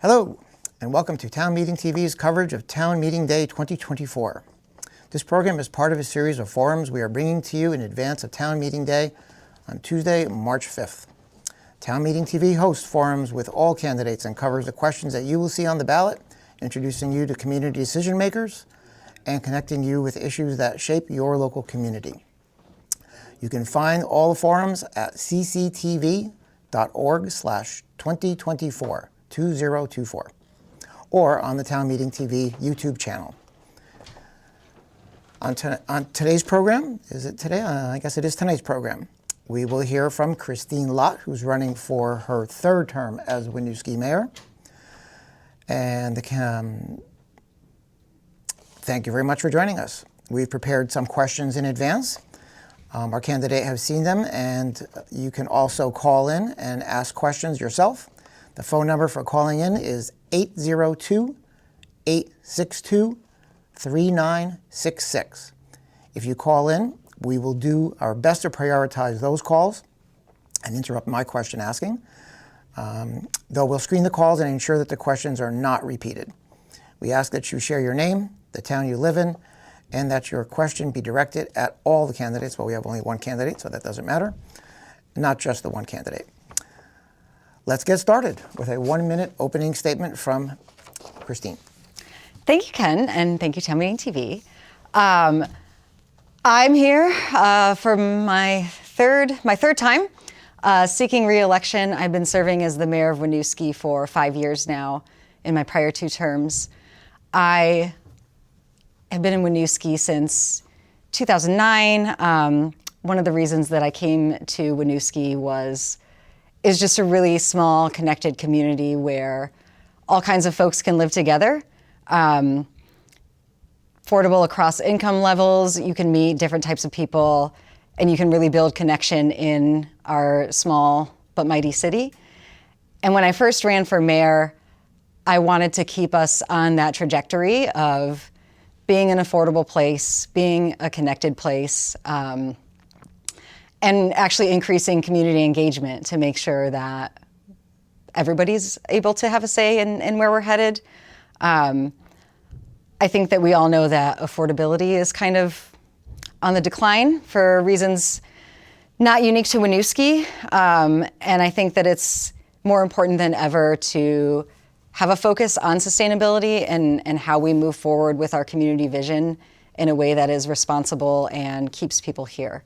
Hello, and welcome to Town Meeting TV's coverage of Town Meeting Day 2024. This program is part of a series of forums we are bringing to you in advance of Town Meeting Day on Tuesday, March 5th. Town Meeting TV hosts forums with all candidates and covers the questions that you will see on the ballot, introducing you to community decision makers and connecting you with issues that shape your local community. You can find all the forums at cctv.org/2024. 2024, or on the Town Meeting TV YouTube channel. On today's program, is it today? I guess it is tonight's program. We will hear from Christine Lott, who's running for her third term as Winooski mayor. And thank you very much for joining us. We've prepared some questions in advance. Our candidate has seen them, and you can also call in and ask questions yourself. The phone number for calling in is 802-862-3966. If you call in, we will do our best to prioritize those calls and interrupt my question asking. Though we'll screen the calls and ensure that the questions are not repeated. We ask that you share your name, the town you live in, and that your question be directed at all the candidates. Well, we have only one candidate, so that doesn't matter. Not just the one candidate. Let's get started with a 1-minute opening statement from Christine. Thank you, Ken, and thank you, Town Meeting TV. I'm here for my third time seeking re-election. I've been serving as the mayor of Winooski for 5 years now in my prior 2 terms. I have been in Winooski since 2009. One of the reasons that I came to Winooski is just a really small, connected community where all kinds of folks can live together. Affordable across income levels, you can meet different types of people, and you can really build connection in our small but mighty city. And when I first ran for mayor, I wanted to keep us on that trajectory of being an affordable place, being a connected place, and actually increasing community engagement to make sure that everybody's able to have a say in where we're headed. I think that we all know that affordability is kind of on the decline for reasons not unique to Winooski. And I think that it's more important than ever to have a focus on sustainability and how we move forward with our community vision in a way that is responsible and keeps people here.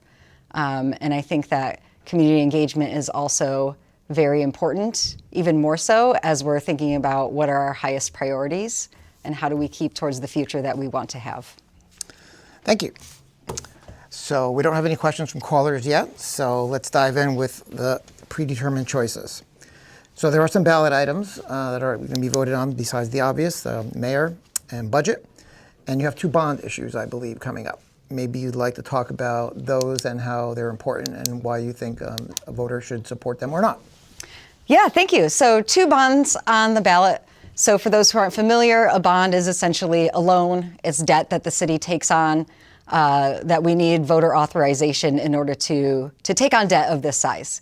And I think that community engagement is also very important, even more so as we're thinking about what are our highest priorities and how do we keep towards the future that we want to have. Thank you. So we don't have any questions from callers yet, so let's dive in with the predetermined choices. So there are some ballot items that are going to be voted on besides the obvious, the mayor and budget. And you have 2 bond issues, I believe, coming up. Maybe you'd like to talk about those and how they're important and why you think a voter should support them or not. Yeah, thank you. So 2 bonds on the ballot. So for those who aren't familiar, a bond is essentially a loan. It's debt that the city takes on that we need voter authorization in order to take on debt of this size.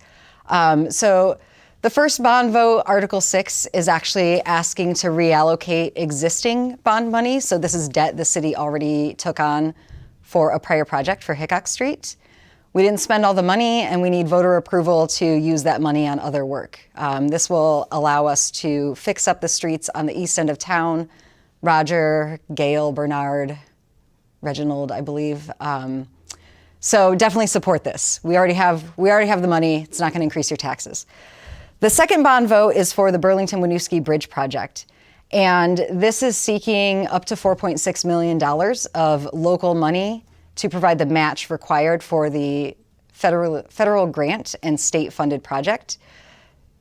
So the first bond vote, Article 6, is actually asking to reallocate existing bond money. So this is debt the city already took on for a prior project for Hickok Street. We didn't spend all the money and we need voter approval to use that money on other work. This will allow us to fix up the streets on the east end of town, Roger, Gail, Bernard, Reginald, I believe. So definitely support this. We already have the money. It's not going to increase your taxes. The second bond vote is for the Burlington-Winooski Bridge project. And this is seeking up to $4.6 million of local money to provide the match required for the federal grant and state-funded project.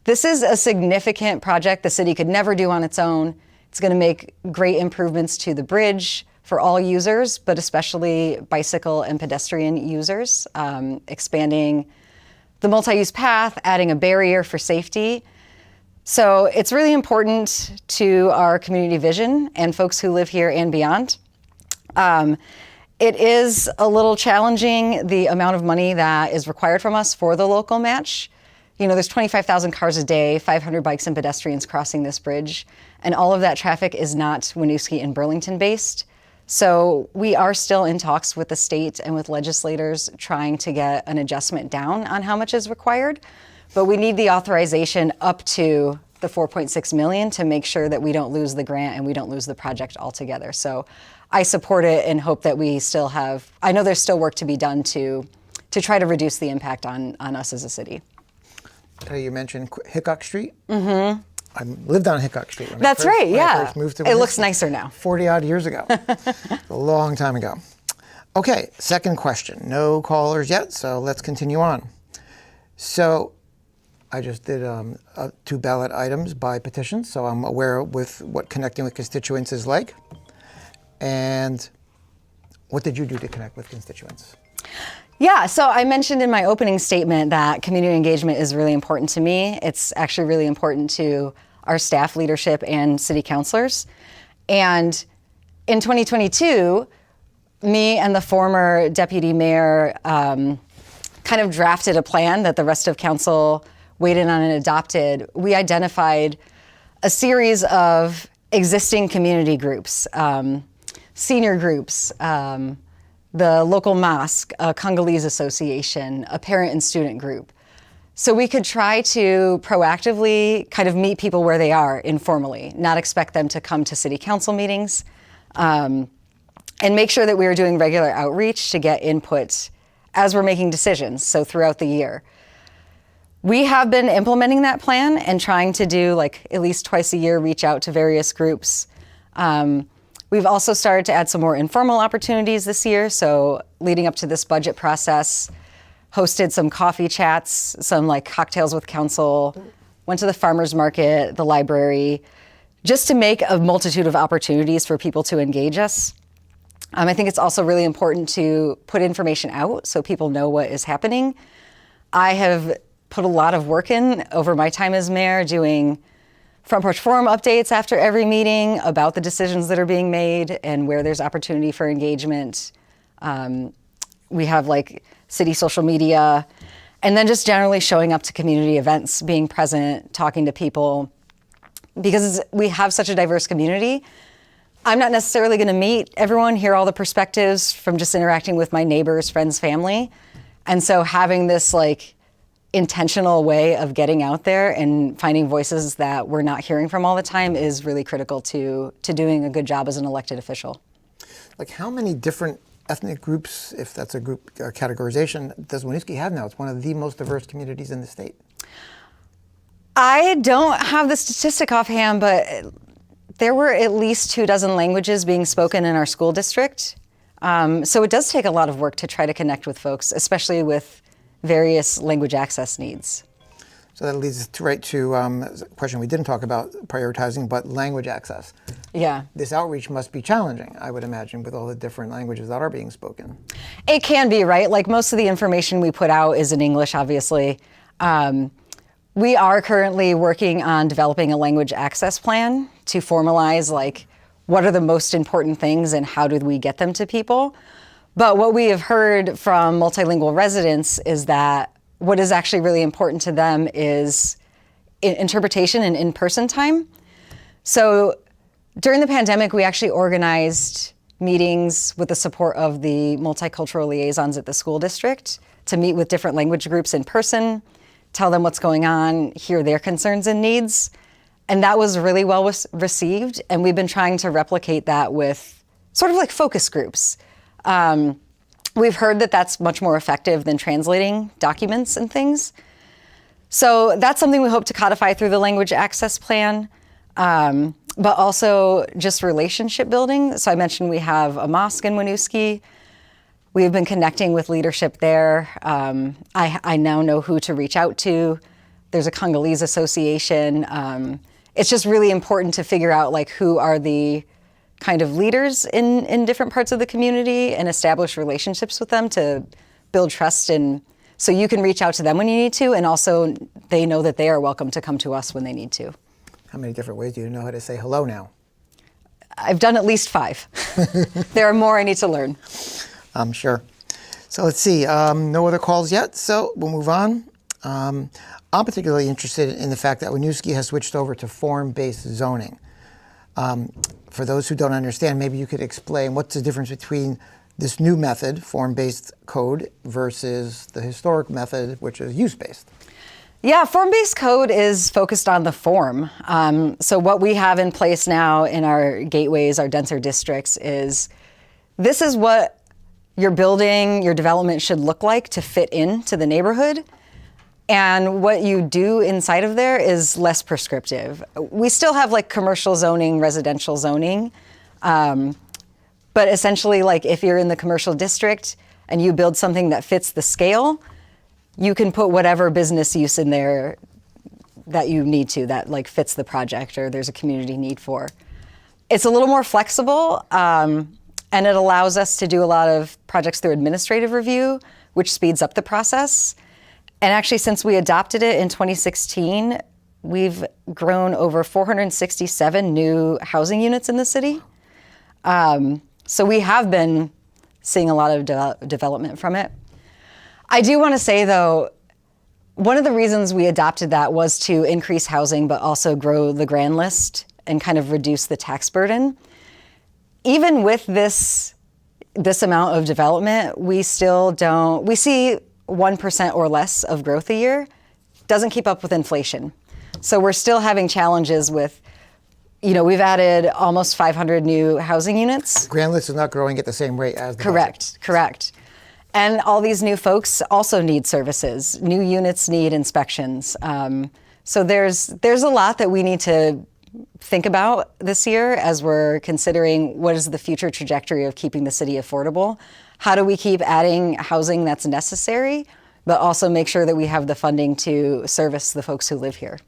This is a significant project the city could never do on its own. It's going to make great improvements to the bridge for all users, but especially bicycle and pedestrian users, expanding the multi-use path, adding a barrier for safety. So it's really important to our community vision and folks who live here and beyond. It is a little challenging, the amount of money that is required from us for the local match. there's 25,000 cars a day, 500 bikes and pedestrians crossing this bridge, and all of that traffic is not Winooski and Burlington based. So we are still in talks with the state and with legislators trying to get an adjustment down on how much is required. But we need the authorization up to the 4.6 million to make sure that we don't lose the grant and we don't lose the project altogether. So I support it and hope that we still have, I know there's still work to be done to try to reduce the impact on us as a city. You mentioned Hickok Street. Mm-hmm. I lived on Hickok Street. That's right, yeah. When I first moved to Winooski, it looks nicer now. 40 odd years ago. A long time ago. Okay, second question. No callers yet, so let's continue on. So I just did 2 ballot items by petition, so I'm aware with what connecting with constituents is like. And what did you do to connect with constituents? Yeah, so I mentioned in my opening statement that community engagement is really important to me. It's actually really important to our staff leadership and city councilors. And in 2022, me and the former deputy mayor kind of drafted a plan that the rest of council weighed in on and adopted. We identified a series of existing community groups, senior groups, the local mosque, a Congolese association, a parent and student group. So we could try to proactively kind of meet people where they are informally, not expect them to come to city council meetings, and make sure that we are doing regular outreach to get input as we're making decisions, so throughout the year. We have been implementing that plan and trying to do like at least twice a year, reach out to various groups. We've also started to add some more informal opportunities this year. So leading up to this budget process, hosted some coffee chats, some like cocktails with council, went to the farmer's market, the library, just to make a multitude of opportunities for people to engage us. I think it's also really important to put information out so people know what is happening. I have put a lot of work in over my time as mayor doing Front Porch Forum updates after every meeting about the decisions that are being made and where there's opportunity for engagement. We have like city social media, and then just generally showing up to community events, being present, talking to people. Because we have such a diverse community, I'm not necessarily going to meet everyone, hear all the perspectives from just interacting with my neighbors, friends, family. And so having this like intentional way of getting out there and finding voices that we're not hearing from all the time is really critical to doing a good job as an elected official. Like how many different ethnic groups, if that's a group categorization, does Winooski have now? It's one of the most diverse communities in the state. I don't have the statistic offhand, but there were at least 24 languages being spoken in our school district. So it does take a lot of work to try to connect with folks, especially with various language access needs. So that leads us right to a question we didn't talk about prioritizing, but language access. Yeah. This outreach must be challenging, I would imagine, with all the different languages that are being spoken. It can be, right? Like most of the information we put out is in English, obviously. We are currently working on developing a language access plan to formalize like what are the most important things and how do we get them to people. But what we have heard from multilingual residents is that what is actually really important to them is interpretation and in-person time. So during the pandemic, we actually organized meetings with the support of the multicultural liaisons at the school district to meet with different language groups in person, tell them what's going on, hear their concerns and needs. And that was really well received. And we've been trying to replicate that with sort of like focus groups. We've heard that that's much more effective than translating documents and things. So that's something we hope to codify through the language access plan, but also just relationship building. So I mentioned we have a mosque in Winooski. We've been connecting with leadership there. I now know who to reach out to. There's a Congolese association. It's just really important to figure out like who are the kind of leaders in different parts of the community and establish relationships with them to build trust, and so you can reach out to them when you need to, and also they know that they are welcome to come to us when they need to. How many different ways do you know how to say hello now? I've done at least 5. There are more I need to learn. I'm sure. So let's see, no other calls yet, so we'll move on. I'm particularly interested in the fact that Winooski has switched over to form-based zoning. For those who don't understand, maybe you could explain what's the difference between this new method, form-based code, versus the historic method, which is use-based. Yeah, form-based code is focused on the form. So what we have in place now in our gateways, our denser districts, is this is what your building, your development should look like to fit into the neighborhood. And what you do inside of there is less prescriptive. We still have like commercial zoning, residential zoning. But essentially, like if you're in the commercial district and you build something that fits the scale, you can put whatever business use in there that you need to, that like fits the project or there's a community need for. It's a little more flexible, and it allows us to do a lot of projects through administrative review, which speeds up the process. And actually, since we adopted it in 2016, we've grown over 467 new housing units in the city. So we have been seeing a lot of development from it. I do want to say, though, one of the reasons we adopted that was to increase housing, but also grow the grand list and kind of reduce the tax burden. Even with this amount of development, we still don't, we see 1% or less of growth a year. Doesn't keep up with inflation. So we're still having challenges with, we've added almost 500 new housing units. Grand list is not growing at the same rate as the budget. Correct. And all these new folks also need services. New units need inspections. So there's a lot that we need to think about this year as we're considering what is the future trajectory of keeping the city affordable. How do we keep adding housing that's necessary, but also make sure that we have the funding to service the folks who live here?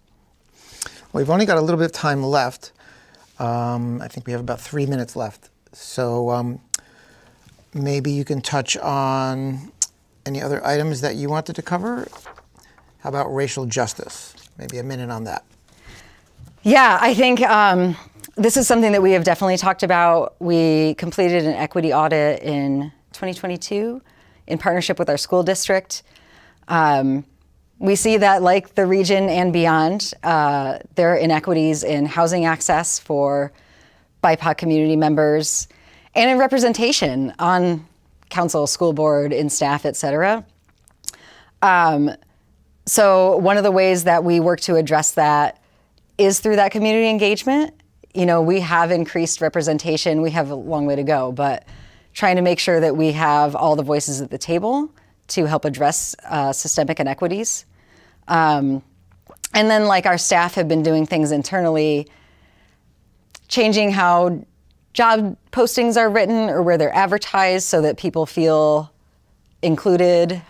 Well, we've only got a little bit of time left. I think we have about 3 minutes left. So maybe you can touch on any other items that you wanted to cover. How about racial justice? Maybe a minute on that. Yeah, I think this is something that we have definitely talked about. We completed an equity audit in 2022 in partnership with our school district. We see that, like the region and beyond, there are inequities in housing access for BIPOC community members and in representation on council, school board, in staff, et cetera. So one of the ways that we work to address that is through that community engagement. We have increased representation. We have a long way to go, but trying to make sure that we have all the voices at the table to help address systemic inequities. And then our staff have been doing things internally, changing how job postings are written or where they're advertised so that people feel included.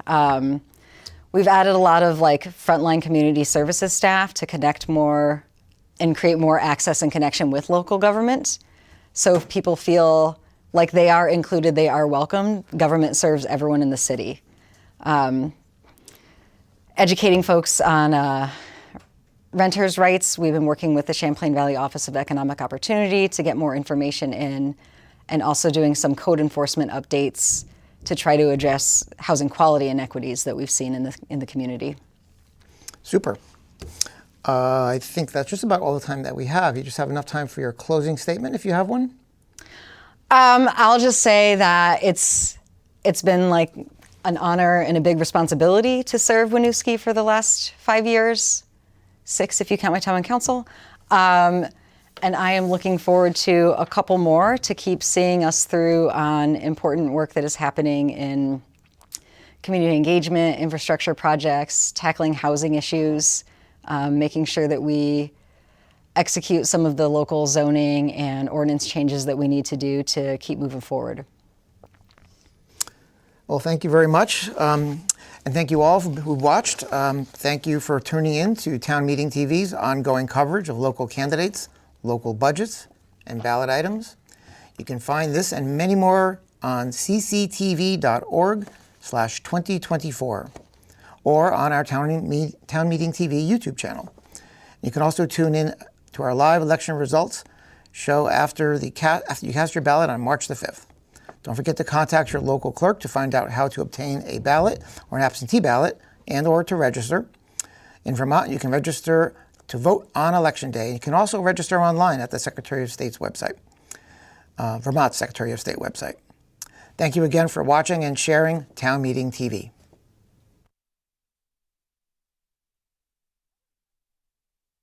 We've added a lot of frontline community services staff to connect more and create more access and connection with local government. So if people feel like they are included, they are welcome, government serves everyone in the city. Educating folks on renters' rights. We've been working with the Champlain Valley Office of Economic Opportunity to get more information in, and also doing some code enforcement updates to try to address housing quality inequities that we've seen in the community. Super. I think that's just about all the time that we have. You just have enough time for your closing statement, if you have one. I'll just say that it's been an honor and a big responsibility to serve Winooski for the last 5 years, 6 if you count my time on council. And I am looking forward to a couple more to keep seeing us through on important work that is happening in community engagement, infrastructure projects, tackling housing issues, making sure that we execute some of the local zoning and ordinance changes that we need to do to keep moving forward. Well, thank you very much. And thank you all who watched. Thank you for tuning in to Town Meeting TV's ongoing coverage of local candidates, local budgets, and ballot items. You can find this and many more on cctv.org/2024 or on our Town Meeting TV YouTube channel. You can also tune in to our live election results show after you cast your ballot on March the 5th. Don't forget to contact your local clerk to find out how to obtain a ballot or an absentee ballot and/or to register. In Vermont, you can register to vote on Election Day. You can also register online at the Secretary of State's website, Vermont Secretary of State website. Thank you again for watching and sharing Town Meeting TV.